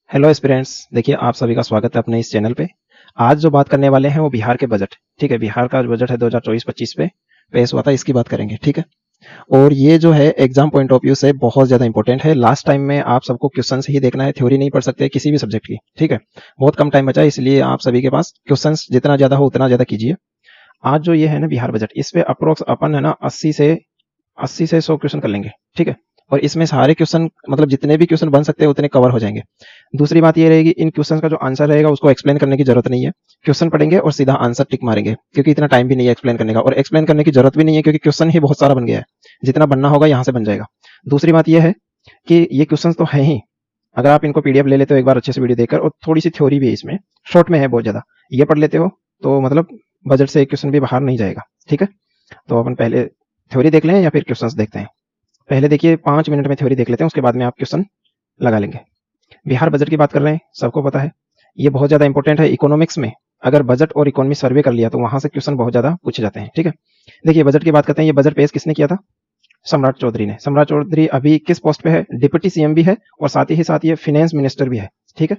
Hello aspirants, देखिए आप सभी का स्वागत है अपने इस चैनल पे। आज जो बात करने वाले हैं वो बिहार के बजट, ठीक है। बिहार का जो बजट है 2024-25 पे पेश हुआ था, इसकी बात करेंगे, ठीक है। और ये जो है एग्जाम पॉइंट ऑफ व्यू से बहुत ज़्यादा इंपॉर्टेंट है। लास्ट टाइम में आप सबको क्वेश्चन ही देखना है, थ्योरी नहीं पढ़ सकते किसी भी सब्जेक्ट की, ठीक है। बहुत कम टाइम बचा है, इसलिए आप सभी के पास क्वेश्चन जितना ज़्यादा हो उतना ज़्यादा कीजिए। आज जो ये है ना बिहार बजट, इस पे अप्रोक्स अपन है ना 80 से 100 क्वेश्चन कर लेंगे, ठीक है। और इसमें सारे क्वेश्चन मतलब जितने भी क्वेश्चन बन सकते हैं उतने कवर हो जाएंगे। दूसरी बात ये रहेगी, इन क्वेश्चन का जो आंसर रहेगा उसको एक्सप्लेन करने की जरूरत नहीं है। क्वेश्चन पढ़ेंगे और सीधा आंसर टिक मारेंगे, क्योंकि इतना टाइम भी नहीं है एक्सप्लेन करने का, और एक्सप्लेन करने की जरूरत भी नहीं है क्योंकि क्वेश्चन ही बहुत सारा बन गया है। जितना बनना होगा यहाँ से बन जाएगा। दूसरी बात यह है कि ये क्वेश्चन तो है ही, अगर आप इनको पीडीएफ ले लेते हो एक बार अच्छे से वीडियो देखकर, और थोड़ी सी थ्योरी भी है इसमें, शॉर्ट में है बहुत ज्यादा, ये पढ़ लेते हो तो मतलब बजट से एक क्वेश्चन भी बाहर नहीं जाएगा, ठीक है। तो अपन पहले थ्योरी देख लें या फिर क्वेश्चंस देखते हैं। पहले देखिए 5 मिनट में थ्योरी देख लेते हैं, उसके बाद में आप क्वेश्चन लगा लेंगे। बिहार बजट की बात कर रहे हैं, सबको पता है ये बहुत ज्यादा इंपॉर्टेंट है। इकोनॉमिक्स में अगर बजट और इकोनॉमी सर्वे कर लिया तो वहां से क्वेश्चन बहुत ज्यादा पूछे जाते हैं, ठीक है। देखिए बजट की बात करते हैं। ये बजट पेश किसने किया था? सम्राट चौधरी ने। सम्राट चौधरी अभी किस पोस्ट पे है? डिप्टी सीएम भी है और साथ ही साथ ये फाइनेंस मिनिस्टर भी है, ठीक है।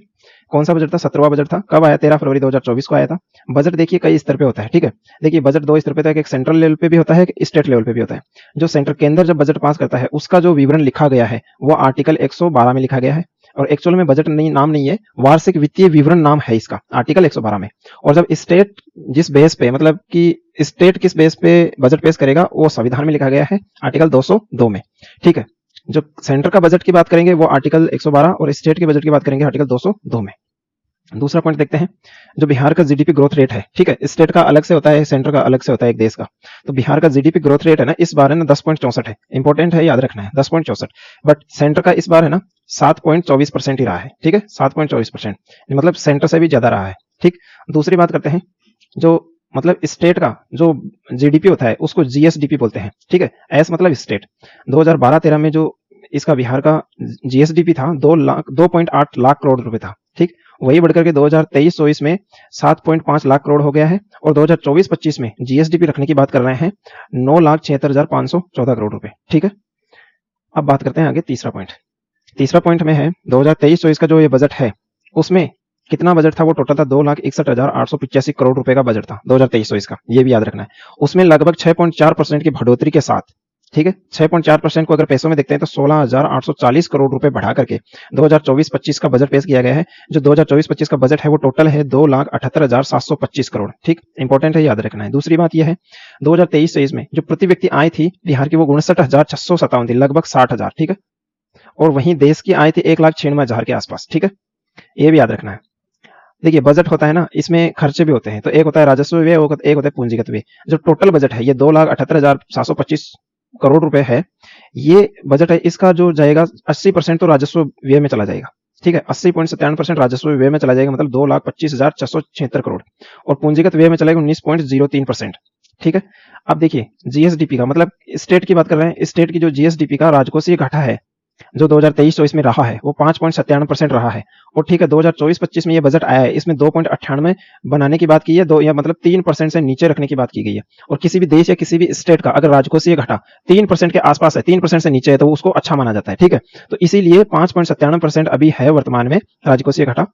कौन सा बजट था? 17वां बजट था। कब आया? 13 फरवरी 2024 को आया था। बजट देखिए कई स्तर पे होता है, ठीक है। देखिए बजट दो स्तर पे होता है, एक सेंट्रल लेवल पे भी होता है, एक स्टेट लेवल पे भी होता है। जो सेंटर केंद्र जब बजट पास करता है उसका जो विवरण लिखा गया है वो आर्टिकल 112 में लिखा गया है। और एक्चुअल में बजट नहीं, नाम नहीं है, वार्षिक वित्तीय विवरण नाम है इसका, आर्टिकल 112 में। और जब स्टेट जिस बेस पे मतलब कि स्टेट किस बेस पे बजट पेश करेगा वो संविधान में लिखा गया है, आर्टिकल 202 में, ठीक है। जो सेंटर का बजट की बात करेंगे वो आर्टिकल 112, और स्टेट के बजट की बात करेंगे आर्टिकल 202 में। दूसरा पॉइंट देखते हैं, जो बिहार का जीडीपी ग्रोथ रेट है, ठीक है। स्टेट का अलग से होता है, सेंटर का अलग से होता है, एक देश का। तो बिहार का जीडीपी ग्रोथ रेट है ना इस बार है ना 10.64 है। इंपॉर्टेंट है, याद रखना है 10.64। बट सेंटर का इस बार है ना 7.24% ही रहा है, ठीक है। 7.24% मतलब सेंटर से भी ज्यादा रहा है, ठीक। दूसरी बात करते हैं, जो मतलब स्टेट का जो जीडीपी होता है उसको जीएसडीपी बोलते हैं, ठीक है। एस मतलब स्टेट। 2012-13 में जो इसका बिहार का जीएसडीपी था 2.8 लाख करोड़ रुपए था, ठीक। वही बढ़कर के 2023-24 में 7.5 लाख करोड़ हो गया है। और 2024-25 में जीएसडीपी रखने की बात कर रहे हैं 9,76,514 करोड़ रुपए, ठीक है। अब बात करते हैं आगे तीसरा पॉइंट। तीसरा पॉइंट में है 2023-24 का जो ये बजट है उसमें कितना बजट था? वो टोटल था 2,61,885 करोड़ रुपए का बजट था 2023-24 का, ये भी याद रखना है। उसमें लगभग 6.4% की बढ़ोतरी के साथ, ठीक है, 6.4% को अगर पैसों में देखते हैं तो 16,840 करोड़ रुपए बढ़ा करके 2024-25 का बजट पेश किया गया है। जो 2024-25 का बजट है वो टोटल है 2,78,725 करोड़, ठीक। इंपॉर्टेंट है, याद रखना है। दूसरी बात यह है 2023-23 में जो प्रति व्यक्ति आय थी बिहार की वो 59,657 थी, लगभग 60,000, ठीक है। और वहीं देश की आय थी 1,96,000 के आसपास, ठीक है। ये भी याद रखना है। देखिए बजट होता है ना, इसमें खर्चे भी होते हैं, तो एक होता है राजस्व व्यय, एक होता है पूंजीगत व्यय। जो टोटल बजट है ये 2,78,725 करोड़ रुपए है। ये बजट है, इसका जो जाएगा 80% तो राजस्व व्यय में चला जाएगा, ठीक है। 80.97% राजस्व व्यय में चला जाएगा, मतलब 2,25,676 करोड़। और पूंजीगत व्यय में चलेगा 19.03%, ठीक है। अब देखिए जीएसडीपी का मतलब स्टेट की बात कर रहे हैं, स्टेट की जो जीएसडीपी का राजकोषीय घाटा है जो 2023-24 में रहा है वो 5.97% रहा है। और ठीक है 2024-25 में ये बजट आया है, इसमें 2.98 बनाने की बात की है, दो या मतलब 3% से नीचे रखने की बात की गई है। और किसी भी देश या किसी भी स्टेट का अगर राजकोषीय घाटा 3% के आसपास है, 3% से नीचे है, तो उसको अच्छा माना जाता है, ठीक है। तो इसीलिए 5.97% अभी है वर्तमान में राजकोषीय घाटा,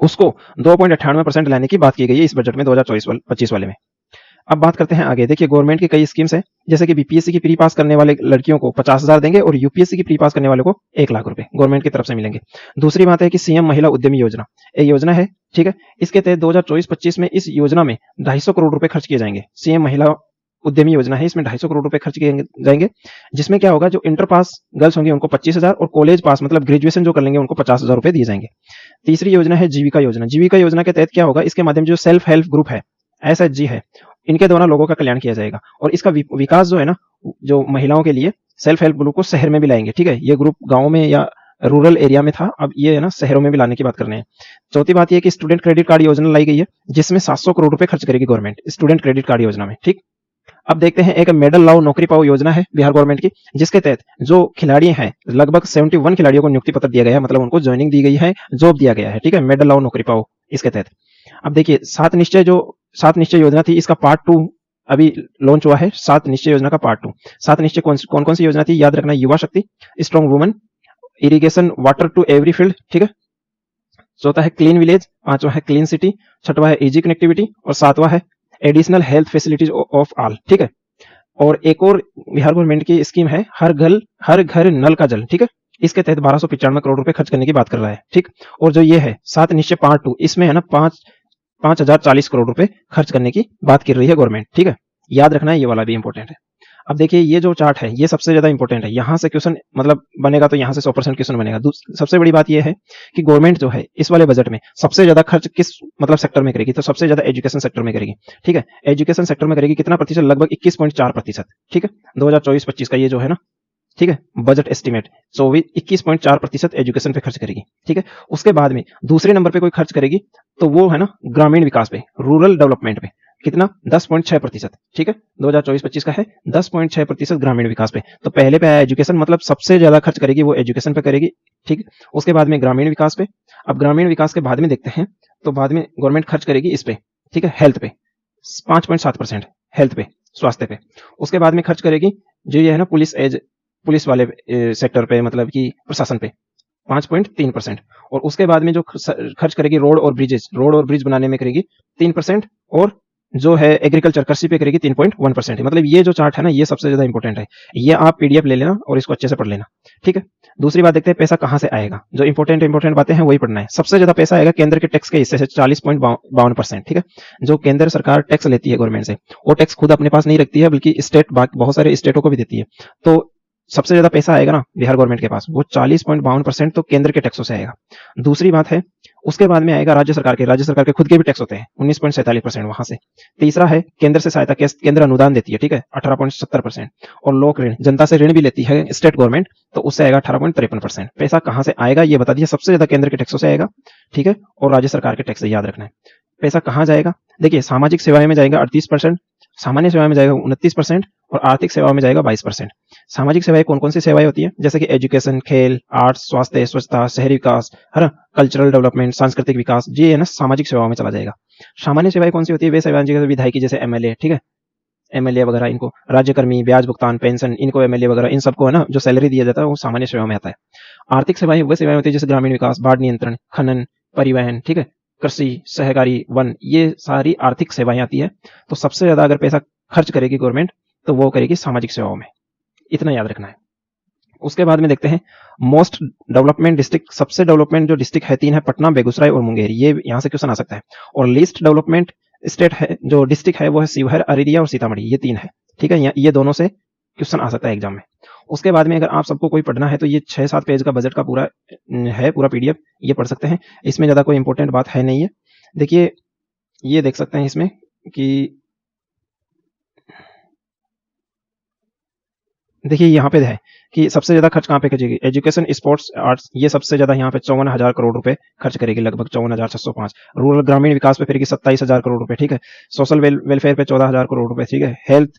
उसको 2.98% लाने की बात की गई है इस बजट में 2024-25 वाले में। अब बात करते हैं आगे। देखिए गवर्नमेंट की कई स्कीम्स है, जैसे कि बीपीएससी की प्री पास करने वाले लड़कियों को 50,000 देंगे और यूपीएससी की प्री पास करने वाले को 1 लाख रुपए गवर्नमेंट की तरफ से मिलेंगे। दूसरी बात है कि सीएम महिला उद्यमी योजना एक योजना है, ठीक है। इसके तहत 2024-25 में इस योजना में 250 करोड़ रुपए खर्च किए जाएंगे। सीएम महिला उद्यमी योजना है, इसमें 250 करोड़ रुपए खर्च किए जाएंगे। जिसमें क्या होगा, जो इंटर पास गर्ल्स होंगी उनको 25,000 और कॉलेज पास मतलब ग्रेजुएशन जो कर लेंगे उनको 50,000 रुपए दिए जाएंगे। तीसरी योजना है जीविका योजना। जीविका योजना के तहत क्या होगा, इसके माध्यम से जो सेल्फ हेल्प ग्रुप है, एसएचजी है, इनके द्वारा लोगों का कल्याण किया जाएगा। और इसका विकास जो है ना, जो महिलाओं के लिए सेल्फ हेल्प ग्रुप को शहर में भी लाएंगे, ठीक है। ये ग्रुप गांव में या रूरल एरिया में था, अब ये है ना शहरों में भी लाने की बात कर रहे हैं। चौथी बात ये कि स्टूडेंट क्रेडिट कार्ड योजना लाई गई है, जिसमें 700 करोड़ रुपए खर्च करेगी गवर्नमेंट स्टूडेंट क्रेडिट कार्ड योजना में, ठीक। अब देखते हैं, एक मेडल लाओ नौकरी पाओ योजना है बिहार गवर्नमेंट की, जिसके तहत जो खिलाड़ी हैं लगभग 71 खिलाड़ियों को नियुक्ति पत्र दिया गया है, मतलब उनको ज्वाइनिंग दी गई है, जॉब दिया गया है, ठीक है। मेडल लाओ नौकरी पाओ इसके तहत। अब देखिए सात निश्चय योजना थी, इसका पार्ट 2 अभी लॉन्च हुआ है। 7 निश्चय योजना का पार्ट 2। 7 निश्चय कौन कौन सी योजना थी, याद रखना, युवा शक्ति, strong woman, irrigation water to every field, ठीक है। चौथा है क्लीन विलेज, पांचवा है क्लीन सिटी, छठवा है इजी कनेक्टिविटी और सातवां है additional health facilities of all. ठीक है, और एक और बिहार गवर्नमेंट की स्कीम है हर घर नल का जल। ठीक है, इसके तहत 1295 करोड़ रुपए खर्च करने की बात कर रहा है। ठीक, और जो ये है 7 निश्चय पार्ट 2, इसमें है ना 5040 करोड़ रुपए खर्च करने की बात कर रही है गवर्नमेंट। ठीक है, याद रखना है, ये वाला भी इंपॉर्टेंट है। अब देखिए ये जो चार्ट है ये सबसे ज्यादा इंपॉर्टेंट है, यहां से क्वेश्चन मतलब बनेगा तो यहां से 100% क्वेश्चन बनेगा। सबसे बड़ी बात ये है कि गवर्नमेंट जो है इस वाले बजट में सबसे ज्यादा खर्च किस मतलब सेक्टर में करेगी, तो सबसे ज्यादा एजुकेशन सेक्टर में करेगी। ठीक है, एजुकेशन सेक्टर में करेगी कितना प्रतिशत, लगभग 21.4%। ठीक है, 2024-25 का ये जो है ना, ठीक है, बजट एस्टिमेट 21.4% एजुकेशन पे खर्च करेगी। ठीक है, उसके बाद में दूसरे नंबर पे कोई खर्च करेगी तो वो है ना ग्रामीण विकास पे, रूरल डेवलपमेंट पे, कितना 10.6%। ठीक है, 2024-25 का है 10.6% ग्रामीण विकास पे। तो पहले पे आया एजुकेशन, मतलब सबसे ज्यादा खर्च करेगी वो एजुकेशन पे करेगी। ठीक, उसके बाद में ग्रामीण विकास पे। अब ग्रामीण विकास के बाद में देखते हैं, तो बाद में गवर्नमेंट खर्च करेगी इस पे, ठीक है, हेल्थ पे 5.7%, हेल्थ पे, स्वास्थ्य पे। उसके बाद में खर्च करेगी जो ये है ना पुलिस वाले सेक्टर पे, मतलब कि प्रशासन पे 5.3%। और उसके बाद में जो खर्च करेगी रोड और ब्रिज बनाने में करेगी 3%। और जो है एग्रीकल्चर कृषि पे करेगी 3.1%। मतलब ये जो चार्ट है ना ये सबसे ज्यादा इंपॉर्टेंट है, ये आप पीडीएफ ले लेना और इसको अच्छे से पढ़ लेना। ठीक है, दूसरी बात देखते हैं पैसा कहां से आएगा। जो इंपॉर्टेंट बातें हैं वही पढ़ना है। सबसे ज्यादा पैसा आएगा केंद्र के टैक्स के हिस्से से 40.52%। ठीक है, जो केंद्र सरकार टैक्स लेती है गवर्नमेंट से, वो टैक्स खुद अपने पास नहीं रखती है बल्कि स्टेट बहुत सारे स्टेटों को भी देती है। तो सबसे ज्यादा पैसा आएगा ना बिहार गवर्नमेंट के पास, वो 40.52% तो केंद्र के टैक्सों से आएगा। दूसरी बात है उसके बाद में आएगा राज्य सरकार के खुद के भी टैक्स होते हैं 19.47% वहां से। तीसरा है केंद्र से सहायता, केंद्र अनुदान देती है, ठीक है, 18.70%। और लोक ऋण, जनता से ऋण भी लेती है स्टेट गवर्नमेंट, तो उससे आएगा 18.53%। पैसा कहां से आएगा ये बता दिया, सबसे ज्यादा केंद्र के टैक्सों से आएगा, ठीक है, और राज्य सरकार के टैक्स से, याद रखना है। पैसा कहां जाएगा, देखिए सामाजिक सेवाएं में जाएगा 38%, सामान्य सेवाएं में जाएगा 29% और आर्थिक सेवाओं में जाएगा 22%। सामाजिक सेवाएं कौन कौन सी सेवाएं होती है, जैसे कि एजुकेशन, खेल, आर्ट्स, स्वास्थ्य, स्वच्छता, शहरी विकास, है ना, कल्चरल डेवलपमेंट, सांस्कृतिक विकास, ये है ना सामाजिक सेवाओं में चला जाएगा। सामान्य सेवाएं कौन सी होती है, वे सेवाएं जैसे विधायकी, जैसे एमएलए, ठीक है, एमएलए वगैरह, इनको राज्यकर्मी, ब्याज भुगतान, पेंशन, इनको एमएलए वगैरह, इन सबको है ना जो सैलरी दिया जाता है वो सामान्य सेवाओं में आता है। आर्थिक सेवाएं वो सेवाएं होती है जैसे ग्रामीण विकास, बाढ़ नियंत्रण, खनन, परिवहन, ठीक है, कृषि, सहकारी, वन, ये सारी आर्थिक सेवाएं आती है। तो सबसे ज्यादा अगर पैसा खर्च करेगी गवर्नमेंट तो वो करेगी सामाजिक सेवाओं में, इतना याद रखना है। उसके बाद में देखते हैं मोस्ट डेवलपमेंट डिस्ट्रिक्ट, सबसे डेवलपमेंट जो डिस्ट्रिक्ट है 3 है, पटना, बेगूसराय और मुंगेर, ये यहां से क्वेश्चन आ सकता है। और लीस्ट डेवलपमेंट स्टेट है, जो डिस्ट्रिक्ट है वो है शिवहर, अररिया और सीतामढ़ी, ये 3 है, ठीक है, ये दोनों से क्वेश्चन आ सकता है एग्जाम में। उसके बाद में अगर आप सबको कोई पढ़ना है तो ये 6-7 पेज का बजट का पूरा है, पूरा पीडीएफ, ये पढ़ सकते हैं। इसमें ज्यादा कोई इंपॉर्टेंट बात है नहीं है। देखिए ये देख सकते हैं इसमें कि देखिए यहाँ पे है कि सबसे ज्यादा खर्च कहाँ पे करेगी, एजुकेशन, स्पोर्ट्स, आर्ट्स, ये सबसे ज्यादा यहाँ पे 54,000 करोड़ रुपए खर्च करेगी, लगभग 54,605। रूरल ग्रामीण विकास पे करेगी 27,000 करोड़ रुपए, ठीक है। सोशल वेलफेयर पे 14,000 करोड़ रुपए, ठीक है। हेल्थ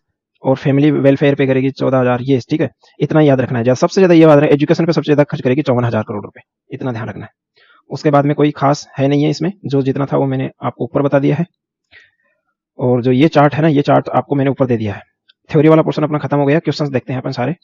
और फैमिली वेलफेयर पे करेगी 14,000, ये ठीक है, इतना याद रखना है। सबसे ज्यादा ये याद रखना है, एजुकेशन पे सबसे ज्यादा खर्च करेगी 54,000 करोड़ रुपए, इतना ध्यान रखना है। उसके बाद में कोई खास है नहीं है इसमें, जो जितना था वो मैंने आपको ऊपर बता दिया है। और जो ये चार्ट है ना, ये चार्ट आपको मैंने ऊपर दे दिया है। थ्योरी वाला पोर्शन अपना खत्म हो गया, क्वेश्चंस देखते हैं अपन सारे,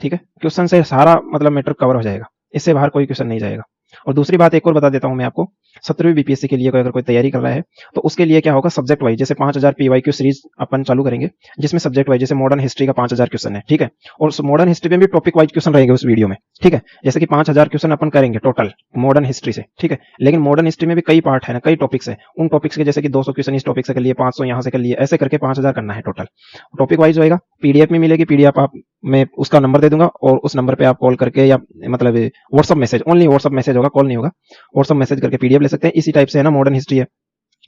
ठीक है। क्वेश्चन से सारा मतलब मैटर कवर हो जाएगा, इससे बाहर कोई क्वेश्चन नहीं जाएगा। और दूसरी बात एक और बता देता हूं मैं आपको, 17वीं बीपीएससी के लिए अगर कोई तैयारी कर रहा है तो उसके लिए क्या होगा, सब्जेक्ट वाइज, जैसे 5000 पीवाईक्यू सीरीज अपन चालू करेंगे, जिसमें सब्जेक्ट वाइज, जैसे मॉडर्न हिस्ट्री का 5000 क्वेश्चन है, ठीक है। और मॉडर्न हिस्ट्री में भी टॉपिक वाइज क्वेश्चन रहेंगे उस वीडियो में, ठीक है। जैसे कि 5000 क्वेश्चन अपन करेंगे टोटल मॉडर्न हिस्ट्री से, ठीक है। लेकिन मॉडर्न हिस्ट्री में भी कई पार्ट है ना, कई टॉपिक्स है, उन टॉपिक्स के जैसे कि 200 क्वेश्चन इस टॉपिक से कर लिए, 500 यहाँ से कर लिए, ऐसे करके 5000 करना है टोटल। टॉपिक वाइज होएगा, पीडीएफ में मिलेगी, पीडीएफ आप मैं उसका नंबर दे दूंगा और उस नंबर पे आप कॉल करके, या मतलब WhatsApp message, only WhatsApp message होगा, कॉल नहीं होगा, व्हाट्सअप मैसेज करके पीडीएफ ले सकते हैं। इसी टाइप से है ना मॉडर्न हिस्ट्री है,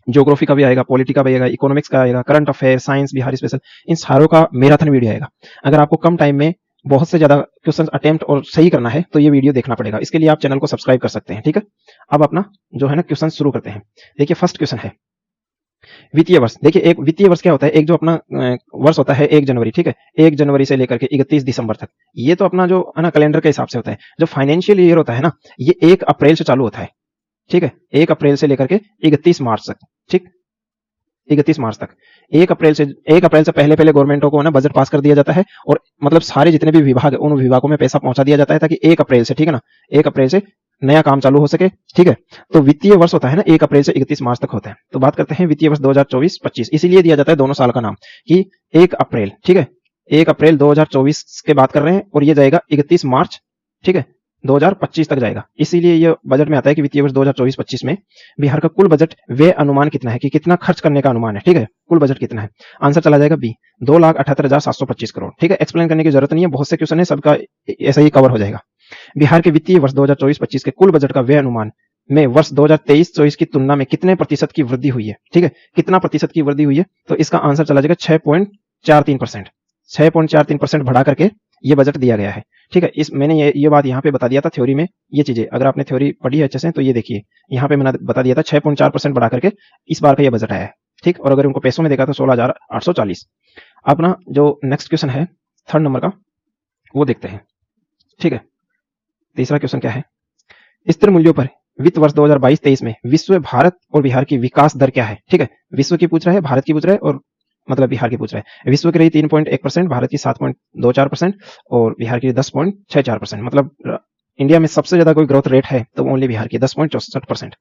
ज्योग्राफी का भी आएगा, पॉलिटी का भी आएगा, इकोनॉमिक्स का आएगा, current affair, science, Bihar special, इन सारों का मैराथन वीडियो आएगा। अगर आपको कम टाइम में बहुत से ज्यादा क्वेश्चन अटेम्प्ट और सही करना है तो ये वीडियो देखना पड़ेगा। इसके लिए आप चैनल को सब्सक्राइब कर सकते हैं, ठीक है। अब अपना जो है ना क्वेश्चन शुरू करते हैं। देखिए फर्स्ट क्वेश्चन है वित्तीय वर्ष। देखिए एक वित्तीय वर्ष क्या होता है, एक जो अपना वर्ष होता है 1 जनवरी, ठीक है, 1 जनवरी से लेकर के 31 दिसंबर तक, ये तो अपना जो है ना कैलेंडर के हिसाब से होता है। जो फाइनेंशियल ईयर होता है ना, ये 1 अप्रैल से चालू होता है, ठीक है, 1 अप्रैल से लेकर के 31 मार्च तक, ठीक, 31 मार्च तक। 1 अप्रैल से पहले गवर्नमेंटों को ना बजट पास कर दिया जाता है, और मतलब सारे जितने भी विभाग है उन विभागों में पैसा पहुंचा दिया जाता है, ताकि 1 अप्रैल से, ठीक है ना, 1 अप्रैल से नया काम चालू हो सके, ठीक है। तो वित्तीय वर्ष होता है ना 1 अप्रैल से 31 मार्च तक होता है। तो बात करते हैं वित्तीय वर्ष 2024-25, इसीलिए दिया जाता है दोनों साल का नाम कि 1 अप्रैल, ठीक है, 1 अप्रैल 2024 के बात कर रहे हैं और ये जाएगा 31 मार्च, ठीक है, 2025 तक जाएगा। इसीलिए ये बजट में आता है कि वित्तीय वर्ष 2024-25 में बिहार का कुल बजट व्यय अनुमान कितना है, कि कितना खर्च करने का अनुमान है, ठीक है, कुल बजट कितना है। आंसर चला जाएगा बी, 2,78,725 करोड़, ठीक है। एक्सप्लेन करने की जरूरत नहीं है, बहुत से क्वेश्चन है, सबका ऐसा ही कवर हो जाएगा। बिहार के वित्तीय वर्ष 2024-25 के कुल बजट का व्यय अनुमान में वर्ष 2023-24 की तुलना में कितने प्रतिशत की वृद्धि हुई है, ठीक है, कितना प्रतिशत की वृद्धि हुई है। तो इसका आंसर चला जाएगा 6.43%, 6.43% बढ़ा करके ये बजट दिया गया है, ठीक है। इस मैंने ये बात यहाँ पे बता दिया था थ्योरी में, ये चीजें अगर आपने थ्योरी पढ़ी है अच्छे से तो ये देखिए यहाँ पे मैंने बता दिया था 6.4% बढ़ा करके इस बार का ये बजट आया है, ठीक। और अगर उनको पैसों में देखा तो 16,840। अपना जो नेक्स्ट क्वेश्चन है 3rd नंबर का वो देखते हैं, ठीक है। तीसरा क्वेश्चन क्या है, स्थिर मूल्यों पर वित्त वर्ष 2022-23 में विश्व, भारत और बिहार की विकास दर क्या है, ठीक है। विश्व की पूछ रहा है, भारत की पूछ रहा है और मतलब बिहार की पूछ रहा है। विश्व की रही 3.1%, भारत की 7.24% और बिहार की 10.64%। मतलब इंडिया में सबसे ज्यादा कोई ग्रोथ रेट है तो ओनली बिहार की 10.64%।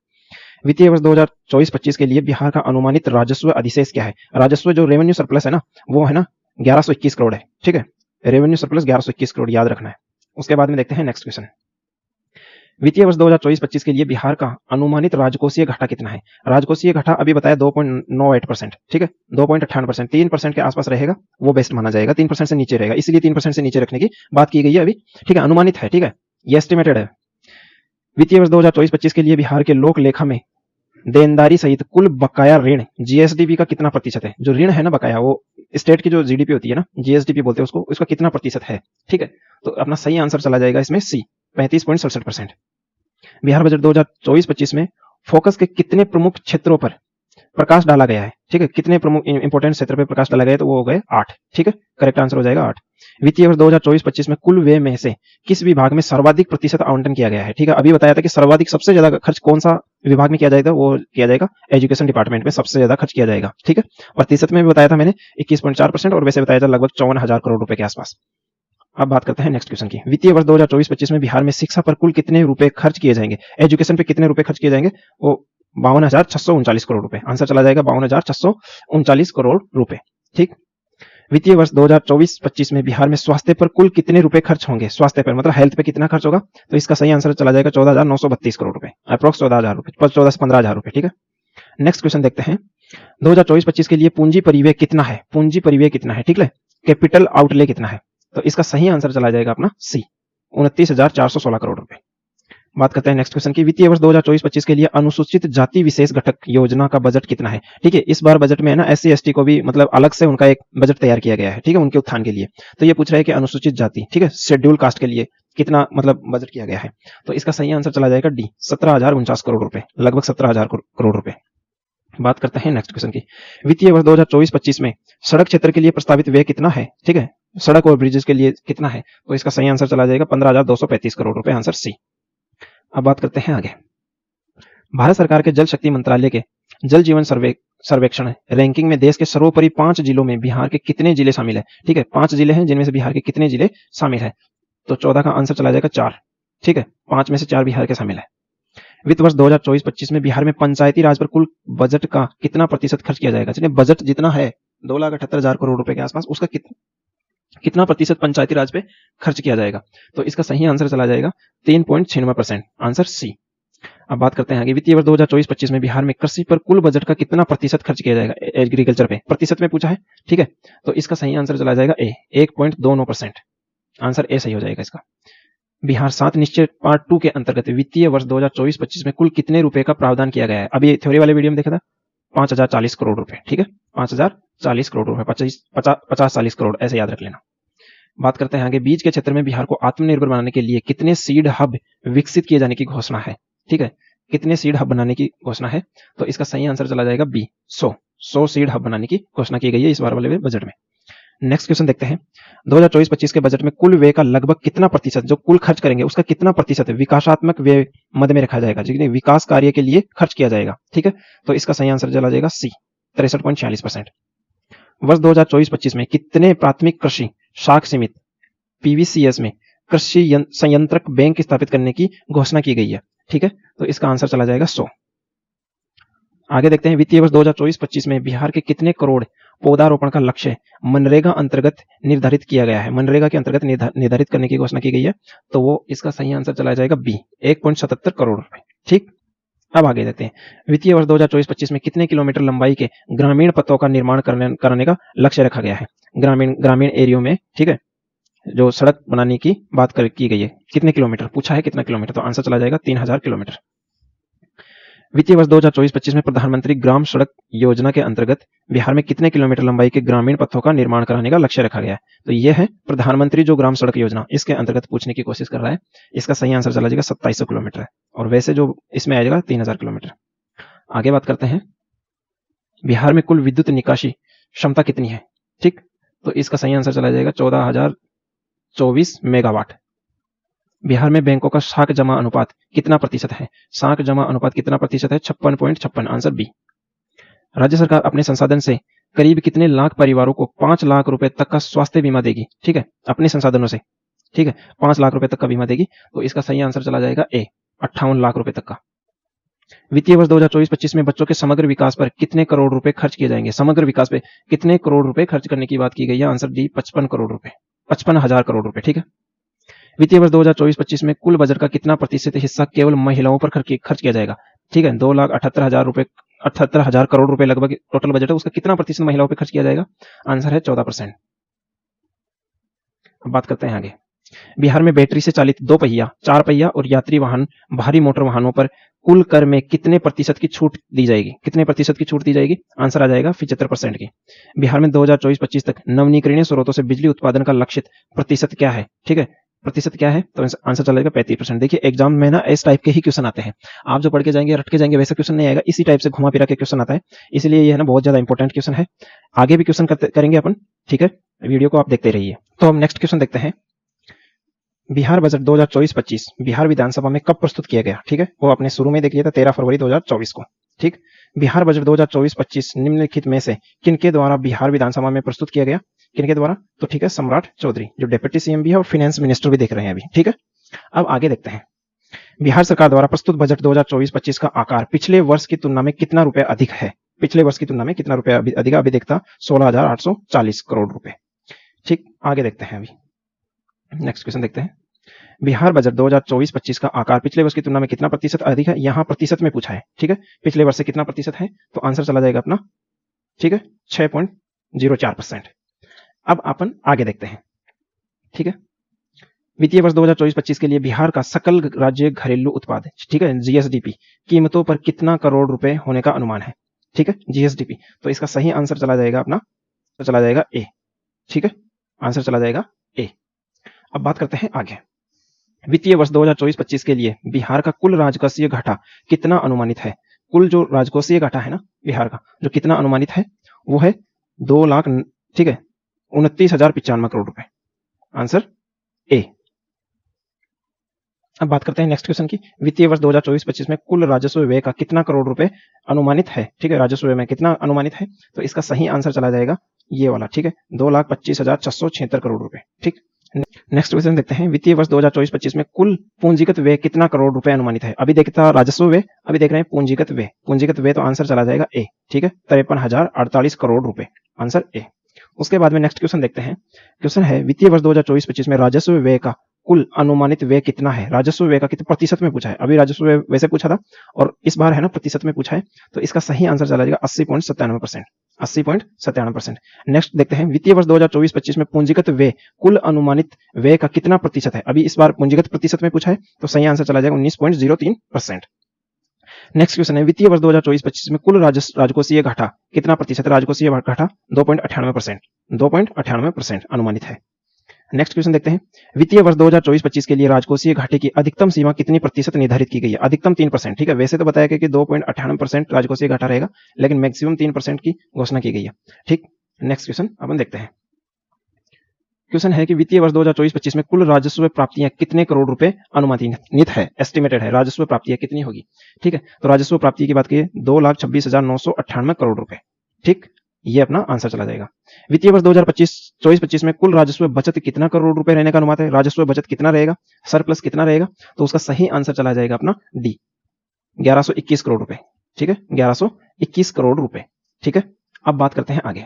वित्तीय वर्ष 2024-25 के लिए बिहार का अनुमानित राजस्व अधिशेष क्या है। राजस्व जो रेवेन्यू सरप्लस है ना वो है ना 1121 करोड़ है, ठीक है। रेवेन्यू सरप्लस 1121 करोड़ याद रखना है। उसके बाद में देखते हैं नेक्स्ट क्वेश्चन, वित्तीय वर्ष 2024-25 के लिए बिहार का अनुमानित राजकोषीय घाटा कितना है। राजकोषीय घाटा अभी बताया 2.98%, ठीक है, 2.58%, 3% के आसपास रहेगा वो बेस्ट माना जाएगा, 3% से नीचे रहेगा, इसलिए 3% से नीचे रखने की बात की गई है अभी, ठीक है। अनुमानित है, ठीक है, ये एस्टिमेटेड है। वित्तीय वर्ष 2024-25 के लिए बिहार के लोक लेखा में देनदारी सहित कुल बकाया ऋण जीएसडीपी का कितना प्रतिशत है। जो ऋण है ना बकाया, वो स्टेट की जो जीडीपी होती है ना, जीएसडीपी बोलते हैं उसको, उसका कितना प्रतिशत है, ठीक है। तो अपना सही आंसर चला जाएगा इसमें सी, 35.67%। बिहार बजट 2024-25 में फोकस के कितने प्रमुख क्षेत्रों पर प्रकाश डाला गया है, ठीक है, कितने प्रमुख इंपोर्टेंट क्षेत्र पर प्रकाश डाला गया है, तो वो हो गए 8, ठीक है, करेक्ट आंसर हो जाएगा 8। वित्तीय वर्ष 2024-25 में कुल व्यय में से किस विभाग में सर्वाधिक प्रतिशत आवंटन किया गया है, ठीक है। अभी बताया था कि सर्वाधिक सबसे ज्यादा खर्च कौन सा विभाग में किया जाएगा, वो किया जाएगा एजुकेशन डिपार्टमेंट में सबसे ज्यादा खर्च किया जाएगा, ठीक है। प्रतिशत में भी बताया था मैंने 21.4% और वैसे बताया था लगभग 54,000 करोड़ रुपए के आसपास। अब बात करते हैं नेक्स्ट क्वेश्चन की, वित्तीय वर्ष 2024-25 में बिहार में शिक्षा पर कुल कितने रुपए खर्च किए जाएंगे, एजुकेशन पे कितने रुपए खर्च किए जाएंगे, वो 52,639 करोड़ रुपए। आंसर चला जाएगा 52,639 करोड़ रुपए, ठीक। वित्तीय वर्ष 2024-25 में बिहार में स्वास्थ्य पर कुल कितने रुपए खर्च होंगे, स्वास्थ्य पर मतलब हेल्थ पे कितना खर्च होगा, तो इसका सही आंसर चला जाएगा 14,932 करोड़ रुपए, अप्रोक्स 14,000 रुपए, 14 से 15,000 रुपए, ठीक है। नेक्स्ट क्वेश्चन देखते हैं, 2024-25 के लिए पूंजी परिव्यय कितना है, पूंजी परिव्यय कितना है, ठीक है, कैपिटल आउटले कितना है। तो इसका सही आंसर चला जाएगा अपना सी, 29,416 करोड़ रुपए। बात करते हैं नेक्स्ट क्वेश्चन की, वित्तीय वर्ष 2024-25 के लिए अनुसूचित जाति विशेष घटक योजना का बजट कितना है, ठीक है। इस बार बजट में है ना SC ST को भी मतलब अलग से उनका एक बजट तैयार किया गया है, ठीक है, उनके उत्थान के लिए। तो ये पूछ रहा है कि अनुसूचित जाति, ठीक है, शेड्यूल कास्ट के लिए कितना मतलब बजट किया गया है। तो इसका सही आंसर चला जाएगा डी, 17,049 करोड़ रुपए, लगभग 17,000 करोड़ रुपए। बात करते हैं नेक्स्ट क्वेश्चन की, वित्तीय वर्ष 2024-25 में सड़क क्षेत्र के लिए प्रस्तावित व्यय कितना है, ठीक है, सड़क और ब्रिजेस के लिए कितना है। तो इसका सही आंसर चला जाएगा 15,235 करोड़ रुपए, आंसर सी। अब बात करते हैं आगे, भारत सरकार के जल शक्ति मंत्रालय के जल जीवन सर्वेक्षण रैंकिंग में देश के सर्वोपरि 5 जिलों में बिहार के कितने जिले शामिल है, ठीक है। 5 जिले हैं जिनमें से बिहार के कितने जिले शामिल है, तो 14 का आंसर चला जाएगा 4, ठीक है, 5 में से 4 बिहार के शामिल है। वित्त वर्ष 2024-25 में बिहार में पंचायती राज पर कुल बजट का कितना प्रतिशत खर्च किया जाएगा, चलिए बजट जितना है 2,78,000 करोड़ रुपए के आसपास, उसका कितना प्रतिशत पंचायती राज पे खर्च किया जाएगा। तो इसका सही आंसर चला जाएगा 3.96%, आंसर सी। अब बात करते हैं आगे, वित्तीय वर्ष 2024-25 में बिहार में कृषि पर कुल बजट का कितना प्रतिशत खर्च किया जाएगा, एग्रीकल्चर पे प्रतिशत में पूछा है, ठीक है। तो इसका सही आंसर चला जाएगा ए, 1.29%, आंसर ए सही हो जाएगा इसका। बिहार 7 निश्चय पार्ट 2 के अंतर्गत वित्तीय वर्ष 2024-25 में कुल कितने रुपए का प्रावधान किया गया है। अभी थ्योरी वाले वीडियो में देखा था 5,040 करोड़ रुपए, ठीक है, 5,040 करोड़ रुपए, 50-40 करोड़ ऐसे याद रख लेना। बात करते हैं आगे, बीज के क्षेत्र में बिहार को आत्मनिर्भर बनाने के लिए कितने सीड हब विकसित किए जाने की घोषणा है, ठीक है, कितने सीड हब बनाने की घोषणा है। तो इसका सही आंसर चला जाएगा बी, 100 सीड हब बनाने की घोषणा की गई है इस बार वाले बजट में। नेक्स्ट क्वेश्चन देखते हैं, 2024-25 के बजट में कुल व्यय का लगभग कितना प्रतिशत, जो कुल खर्च करेंगे उसका कितना प्रतिशत विकासात्मक व्यय मद में रखा जाएगा, जितने विकास कार्य के लिए खर्च किया जाएगा, ठीक है। तो इसका सही आंसर चला जाएगा सी, 63.46%। वर्ष 2024-25 में कितने प्राथमिक कृषि शाख समिति PVCS में कृषि संयंत्रक बैंक स्थापित करने की घोषणा की गई है। ठीक है, तो इसका आंसर चला जाएगा 100। आगे देखते हैं, वित्तीय वर्ष 2024-25 में बिहार के कितने करोड़ पौधारोपण का लक्ष्य मनरेगा अंतर्गत निर्धारित किया गया है? मनरेगा के अंतर्गत निर्धारित करने की घोषणा की गई है, तो वो इसका सही आंसर चला जाएगा बी, 1.77 करोड़ रुपए। ठीक, अब आगे देखते हैं, वित्तीय वर्ष 2024-25 में कितने किलोमीटर लंबाई के ग्रामीण पथों का निर्माण कराने का लक्ष्य रखा गया है? ग्रामीण एरियो में, ठीक है, जो सड़क बनाने की बात की गई है, कितने किलोमीटर पूछा है, कितना किलोमीटर, तो आंसर चला जाएगा 3000 किलोमीटर। वित्तीय वर्ष 2024-25 में प्रधानमंत्री ग्राम सड़क योजना के अंतर्गत बिहार में कितने किलोमीटर लंबाई के ग्रामीण पथों का निर्माण कराने का लक्ष्य रखा गया है? तो यह है प्रधानमंत्री जो ग्राम सड़क योजना, इसके अंतर्गत पूछने की कोशिश कर रहा है। इसका सही आंसर चला जाएगा 2700 किलोमीटर है, और वैसे जो इसमें आएगा 3000 किलोमीटर। आगे बात करते हैं, बिहार में कुल विद्युत निकासी क्षमता कितनी है? ठीक, तो इसका सही आंसर चला जाएगा 14024 मेगावाट। बिहार में बैंकों का साख जमा अनुपात कितना प्रतिशत है? साख जमा अनुपात कितना प्रतिशत है? 56.56, आंसर बी। राज्य सरकार अपने संसाधन से करीब कितने लाख परिवारों को 5 लाख रुपए तक का स्वास्थ्य बीमा देगी? ठीक है, अपने संसाधनों से, ठीक है, 5 लाख रुपए तक का बीमा देगी, तो इसका सही आंसर चला जाएगा ए, 58 लाख रुपए तक का। वित्तीय वर्ष 2024-25 में बच्चों के समग्र विकास पर कितने करोड़ रुपए खर्च किए जाएंगे? समग्र विकास पे कितने करोड़ रुपए खर्च करने की बात की गई है? आंसर डी, 55 करोड़ रुपए, 55,000 करोड़ रुपए। ठीक है, वित्तीय वर्ष 2024-25 में कुल बजट का कितना प्रतिशत हिस्सा केवल महिलाओं पर खर्च किया जाएगा? ठीक है, 2,78,000 रुपए, 78,000 करोड़ रुपए लगभग टोटल बजट है, उसका कितना प्रतिशत महिलाओं पर खर्च किया जाएगा? आंसर है 14%। अब बात करते हैं आगे, बिहार में बैटरी से चालित 2 पहिया, 4 पहिया और यात्री वाहन, भारी मोटर वाहनों पर कुल कर में कितने प्रतिशत की छूट दी जाएगी? कितने प्रतिशत की छूट दी जाएगी? आंसर आ जाएगा 75% की। बिहार में 2024-25 तक नवीकरणीय स्रोतों से बिजली उत्पादन का लक्षित प्रतिशत क्या है? ठीक है, प्रतिशत क्या है? तो आंसर चलेगा 35%। देखिए एग्जाम में ना इस टाइप के ही क्वेश्चन आते हैं, आप जो पढ़ के जाएंगे रट के जाएंगे वैसा क्वेश्चन नहीं आएगा, इसी टाइप से घुमा फिरा के क्वेश्चन आता है, इसलिए ये है ना बहुत ज्यादा इंपॉर्टेंट क्वेश्चन है। आगे भी क्वेश्चन करेंगे अपन, ठीक है, वीडियो को आप देखते रहिए। तो हम नेक्स्ट क्वेश्चन देखते हैं, बिहार बजट 2024-25 बिहार विधानसभा में कब प्रस्तुत किया गया? ठीक है, वो आपने शुरू में देख लिया था 13 फरवरी 2024 को। ठीक, बिहार बजट 2024-25 निम्नलिखित में से किनके द्वारा बिहार विधानसभा में प्रस्तुत किया गया? किनके द्वारा? तो ठीक है, सम्राट चौधरी, जो डिप्टी सीएम भी है और फाइनेंस मिनिस्टर भी देख रहे हैं अभी। ठीक है, अब आगे देखते हैं, बिहार सरकार द्वारा प्रस्तुत बजट 2024-25 का आकार पिछले वर्ष की तुलना में कितना रुपए अधिक है? पिछले वर्ष की तुलना में कितना रुपए अधिक? अभी देखता 16,840 करोड़ रुपए। ठीक, आगे देखते हैं, अभी नेक्स्ट क्वेश्चन देखते हैं, बिहार बजट 2024-25 का आकार पिछले वर्ष की तुलना में कितना प्रतिशत अधिक है? यहां प्रतिशत में पूछा है। ठीक है, पिछले वर्ष से कितना प्रतिशत है? तो आंसर चला जाएगा अपना, ठीक है, 6.04%। अब अपन आगे देखते हैं, ठीक है, वित्तीय वर्ष 2024-25 के लिए बिहार का सकल राज्य घरेलू उत्पाद, ठीक है, जीएसडीपी, कीमतों पर कितना करोड़ रुपए होने का अनुमान है? ठीक है, जीएसडीपी, तो इसका सही आंसर चला जाएगा अपना, तो चला जाएगा ए। ठीक है, आंसर चला जाएगा ए। अब बात करते हैं आगे, वित्तीय वर्ष 2024-25 के लिए बिहार का कुल राजकोषीय घाटा कितना अनुमानित है? कुल जो राजकोषीय घाटा है ना बिहार का, जो कितना अनुमानित है, वो है 2 लाख, ठीक है, 29,095 करोड़ रुपए, आंसर ए। अब बात करते हैं नेक्स्ट क्वेश्चन की, वित्तीय वर्ष 2024-25 में कुल राजस्व व्यय का कितना करोड़ रुपए अनुमानित है? ठीक है, राजस्व व्यय में कितना अनुमानित है? तो इसका सही आंसर चला जाएगा ये वाला, ठीक है, 2,25,676 करोड़ रुपए। ठीक, नेक्स्ट क्वेश्चन देखते हैं, वित्तीय वर्ष 2024-25 में कुल पूंजीगत व्यय कितना करोड़ रुपए अनुमानित है? अभी देखता राजस्व व्यय, अभी देख रहे हैं पूंजीगत व्यय, पूंजीगत व्यय, तो आंसर चला जाएगा ए। ठीक है, 53,048 करोड़ रुपए, आंसर ए। उसके बाद में नेक्स्ट क्वेश्चन देखते हैं, क्वेश्चन है, वित्तीय वर्ष 2024-25 में राजस्व व्यय का कुल अनुमानित व्यय कितना है? राजस्व व्यय का कितने प्रतिशत में पूछा है, अभी राजस्व व्यय वैसे पूछा था और इस बार है ना प्रतिशत में पूछा है, तो इसका सही आंसर चला जाएगा 80.97%, 80.97%। नेक्स्ट देखते हैं, वित्तीय वर्ष 2024-25 में पूंजीगत व्यय कुल अनुमानित व्यय का कितना प्रतिशत है? अभी इस बार पूंजीगत प्रतिशत में पूछा है, तो सही आंसर चला जाएगा 19.03%। नेक्स्ट क्वेश्चन है, वित्तीय वर्ष 2024-25 में कुल राजकोषीय घाटा कितना प्रतिशत? राजकोषीय घाटा 2.98%, 2.98% अनुमानित है। नेक्स्ट क्वेश्चन देखते हैं, वित्तीय वर्ष 2024-25 के लिए राजकोषीय घाटे की अधिकतम सीमा कितनी प्रतिशत निर्धारित की गई है? अधिकतम 3%। ठीक है, वैसे तो बताया गया कि 2.98% राजकोषीय घाटा रहेगा, लेकिन मैक्सिमम 3% की घोषणा की गई है। ठीक, नेक्स्ट क्वेश्चन अपन देखते हैं, क्वेश्चन है कि वित्तीय वर्ष 2024-25 में कुल राजस्व प्राप्तियां कितने करोड़ रुपए अनुमानित है, एस्टिमेटेड है, राजस्व प्राप्तियां कितनी होगी? ठीक है, तो राजस्व प्राप्ति की बात की 2,26,998 करोड़ रुपए। ठीक, ये अपना आंसर चला जाएगा। वित्तीय वर्ष 2024-25 में कुल राजस्व बचत कितना करोड़ रुपए रहने का अनुमान है? राजस्व बचत कितना रहेगा, सरप्लस कितना रहेगा? तो उसका सही आंसर चला जाएगा अपना डी, 1121 करोड़ रुपए। ठीक है, 1121 करोड़ रुपए। ठीक है, अब बात करते हैं आगे।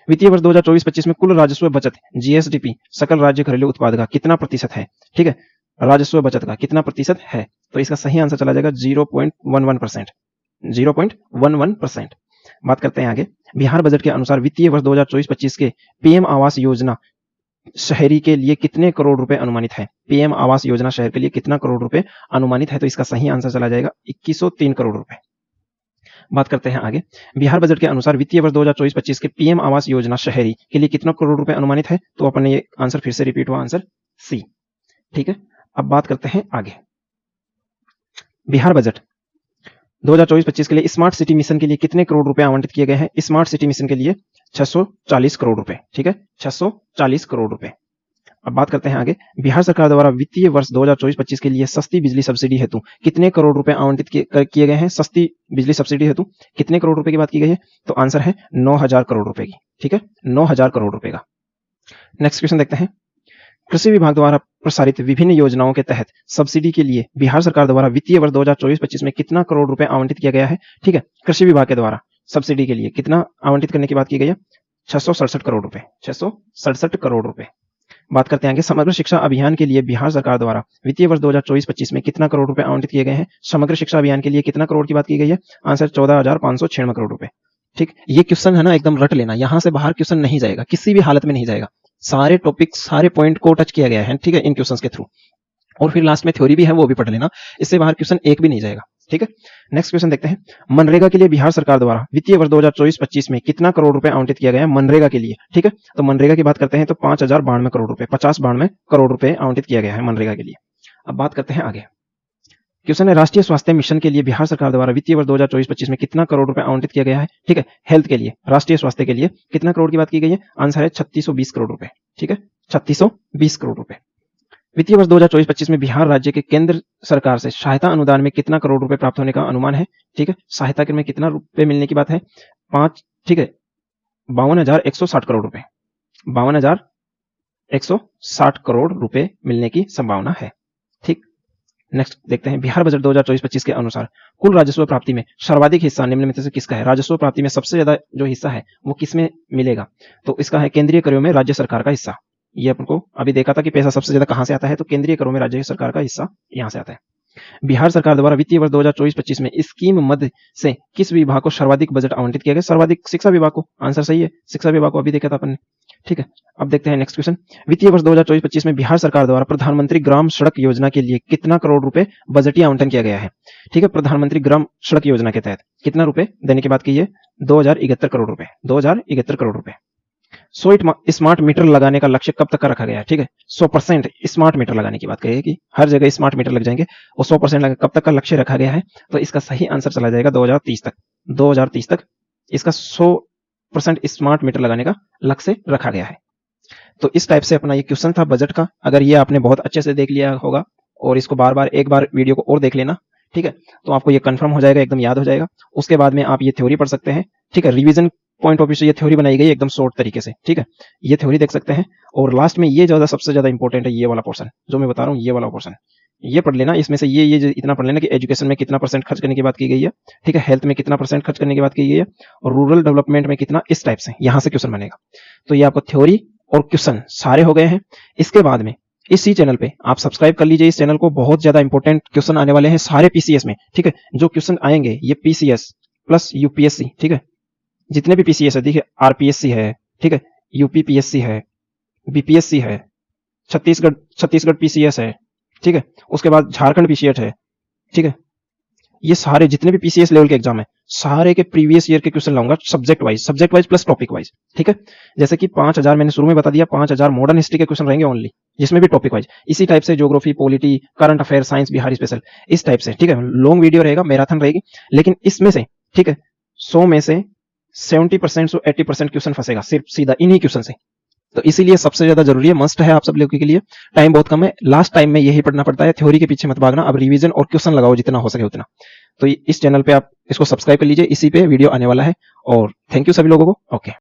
वित्तीय वर्ष 2024-25 में कुल राजस्व बचत जीएसडीपी सकल राज्य घरेलू उत्पाद का कितना प्रतिशत है? ठीक है, राजस्व बचत का कितना प्रतिशत है? तो इसका सही आंसर चला जाएगा 0.11%। 0.11%। बात करते हैं आगे। बिहार बजट के अनुसार वित्तीय वर्ष 2024-25 के पीएम आवास योजना शहरी के लिए कितने करोड़ रुपए अनुमानित है? पीएम आवास योजना शहर के लिए कितना करोड़ रुपए अनुमानित है? तो इसका सही आंसर चला जाएगा 2103 करोड़ रुपए। बात करते हैं आगे। बिहार बजट के अनुसार वित्तीय वर्ष 2024-25 के पीएम आवास योजना शहरी के लिए कितना करोड़ रुपए अनुमानित है? तो अपन ये आंसर फिर से रिपीट हुआ, आंसर सी। ठीक है, अब बात करते हैं आगे। बिहार बजट 2024-25 के लिए स्मार्ट सिटी मिशन के लिए कितने करोड़ रुपए आवंटित किए गए हैं? स्मार्ट सिटी मिशन के लिए 640 करोड़ रुपए। ठीक है, 640 करोड़ रुपए। अब बात करते हैं आगे। बिहार सरकार द्वारा वित्तीय वर्ष 2024-25 के लिए सस्ती बिजली सब्सिडी हेतु कितने करोड़ रुपए आवंटित किए गए हैं? सस्ती बिजली सब्सिडी हेतु कितने करोड़ रुपए की बात की गई है? तो आंसर है 9000 करोड़ रुपए की। ठीक है, 9000 करोड़ रुपए का। नेक्स्ट क्वेश्चन देखते हैं। कृषि विभाग द्वारा प्रसारित विभिन्न योजनाओं के तहत सब्सिडी के लिए बिहार सरकार द्वारा वित्तीय वर्ष 2024-25 में कितना करोड़ रुपए आवंटित किया गया है? ठीक है, कृषि विभाग के द्वारा सब्सिडी के लिए कितना आवंटित करने की बात की गई है? 667 करोड़ रुपए। 667 करोड़ रुपए। बात करते हैं आगे। समग्र शिक्षा अभियान के लिए बिहार सरकार द्वारा वित्तीय वर्ष 2024-25 में कितना करोड़ रुपए आवंटित किए गए हैं? समग्र शिक्षा अभियान के लिए कितना करोड़ की बात की गई है? आंसर 14,596 करोड़ रुपए। ठीक, ये क्वेश्चन है ना, एकदम रट लेना, यहां से बाहर क्वेश्चन नहीं जाएगा, किसी भी हालत में नहीं जाएगा। सारे टॉपिक, सारे पॉइंट को टच किया गया है, ठीक है, इन क्वेश्चंस के थ्रू। और फिर लास्ट में थ्योरी भी है, वो भी पढ़ लेना, इससे बाहर क्वेश्चन एक भी नहीं जाएगा। ठीक है, नेक्स्ट क्वेश्चन देखते हैं। मनरेगा के लिए बिहार सरकार द्वारा वित्तीय वर्ष 2024-25 में कितना करोड़ रुपए आवंटित किया गया है मनरेगा के लिए? ठीक है, तो मनरेगा की बात करते हैं तो 5092 करोड़ रुपए, 5092 करोड़ रुपए आवंटित किया गया है मनरेगा के लिए। अब बात करते हैं आगे। क्वेश्चन है, राष्ट्रीय स्वास्थ्य मिशन के लिए बिहार सरकार द्वारा वित्तीय वर्ष 2024-25 में कितना करोड़ रुपए आवंटित किया गया है? ठीक है, हेल्थ के लिए, राष्ट्रीय स्वास्थ्य के लिए कितना करोड़ की बात की गई है? आंसर है 3620 करोड़ रुपए। ठीक है, 3620 करोड़ रुपए। वित्तीय वर्ष 2024-25 में बिहार राज्य के केंद्र सरकार से सहायता अनुदान में कितना करोड़ रुपए प्राप्त होने का अनुमान है? ठीक है, सहायता में कितना रुपए मिलने की बात है? 5, ठीक है, 52,160 करोड़ रुपए। 52,160 करोड़ रुपए मिलने की संभावना है। ठीक, नेक्स्ट देखते हैं। बिहार बजट 2024-25 के अनुसार कुल राजस्व प्राप्ति में सर्वाधिक हिस्सा निम्न में से किसका है? राजस्व प्राप्ति में सबसे ज्यादा जो हिस्सा है वो किसमें मिलेगा? तो इसका है केंद्रीय करों में राज्य सरकार का हिस्सा। ये अपन को अभी देखा था कि पैसा सबसे ज्यादा कहां से आता है, तो केंद्रीय करों में राज्य सरकार का हिस्सा यहां से आता है। बिहार सरकार द्वारा वित्तीय वर्ष 2024-25 में स्कीम मद से किस विभाग को सर्वाधिक बजट आवंटित किया गया? सर्वाधिक शिक्षा विभाग को। आंसर सही है, शिक्षा विभाग को अभी देखा था अपन ने। ठीक है, अब देखते हैं नेक्स्ट क्वेश्चन। वित्तीय वर्ष 2024-25 में बिहार सरकार द्वारा प्रधानमंत्री ग्राम सड़क योजना के लिए कितना करोड़ रुपए बजटीय आवंटन किया गया है? ठीक है, प्रधानमंत्री ग्राम सड़क योजना के तहत कितना रुपए देने की बात की है? 2071 करोड़ रुपए। 2071 करोड़ रुपए। 100 स्मार्ट मीटर लगाने का लक्ष्य कब तक का रखा गया है? ठीक है, 100% स्मार्ट मीटर लगाने की बात कही है कि हर जगह स्मार्ट मीटर लग जाएंगे, और 100% कब तक का लक्ष्य रखा गया है? तो इसका सही आंसर चला जाएगा 2030 तक। 2030 तक इसका 100% स्मार्ट मीटर लगाने का लक्ष्य रखा गया है। तो इस टाइप से अपना ये क्वेश्चन था बजट का। अगर ये आपने बहुत अच्छे से देख लिया होगा और इसको बार बार एक बार वीडियो को और देख लेना, ठीक है, तो आपको ये कंफर्म हो जाएगा, एकदम याद हो जाएगा। उसके बाद में आप ये थ्योरी पढ़ सकते हैं। ठीक है, रिवीजन पॉइंट ऑफ व्यू से ये थ्योरी बनाई गई एकदम शॉर्ट तरीके से। ठीक है, ये थ्योरी देख सकते हैं। और लास्ट में ये ज्यादा सबसे ज्यादा इंपॉर्टेंट है, ये वाला पोर्शन जो मैं बता रहा हूँ, ये वाला पोर्शन ये पढ़ लेना। इसमें से ये इतना पढ़ लेना कि एजुकेशन में कितना % खर्च करने की बात की गई है, ठीक है, हेल्थ में कितना % खर्च करने की बात की गई है, और रूरल डेवलपमेंट में कितना, इस टाइप से यहां से क्वेश्चन बनेगा। तो ये आपको थ्योरी और क्वेश्चन सारे हो गए हैं। इसके बाद में इसी चैनल पे आप सब्सक्राइब कर लीजिए इस चैनल को, बहुत ज्यादा इंपॉर्टेंट क्वेश्चन आने वाले हैं सारे पीसीएस में। ठीक है, जो क्वेश्चन आएंगे ये पीसीएस प्लस यूपीएससी, ठीक है, जितने भी पीसीएस है, देखिए आरपीएससी है, ठीक है, यूपीपीएससी है, बीपीएससी है, छत्तीसगढ़ पीसीएस है, ठीक है, उसके बाद झारखंड पीसीएस है, ठीक है, ये सारे जितने भी पीसीएस लेवल के एग्जाम है सारे के प्रीवियस ईयर के क्वेश्चन लाऊंगा subject wise plus topic wise. ठीक है, जैसे कि 5000 मैंने शुरू में बता दिया, 5000 मॉडर्न हिस्ट्री के क्वेश्चन रहेंगे ओनली, जिसमें भी टॉपिक वाइज। इसी टाइप से geography, polity, current affair, science, Bihar special, इस टाइप से। ठीक है, लॉन्ग वीडियो रहेगा, मैराथन रहेगी, लेकिन इसमें से, ठीक है, 100 में से 70% से 80% क्वेश्चन फंसेगा सिर्फ सीधा इन्हीं क्वेश्चन से। तो इसीलिए सबसे ज्यादा जरूरी है, मस्ट है आप सब लोगों के लिए। टाइम बहुत कम है, लास्ट टाइम में यही पढ़ना पड़ता है, थ्योरी के पीछे मत भागना। अब रिवीजन और क्वेश्चन लगाओ जितना हो सके उतना। तो इस चैनल पे आप इसको सब्सक्राइब कर लीजिए, इसी पे वीडियो आने वाला है। और थैंक यू सभी लोगों को। ओके।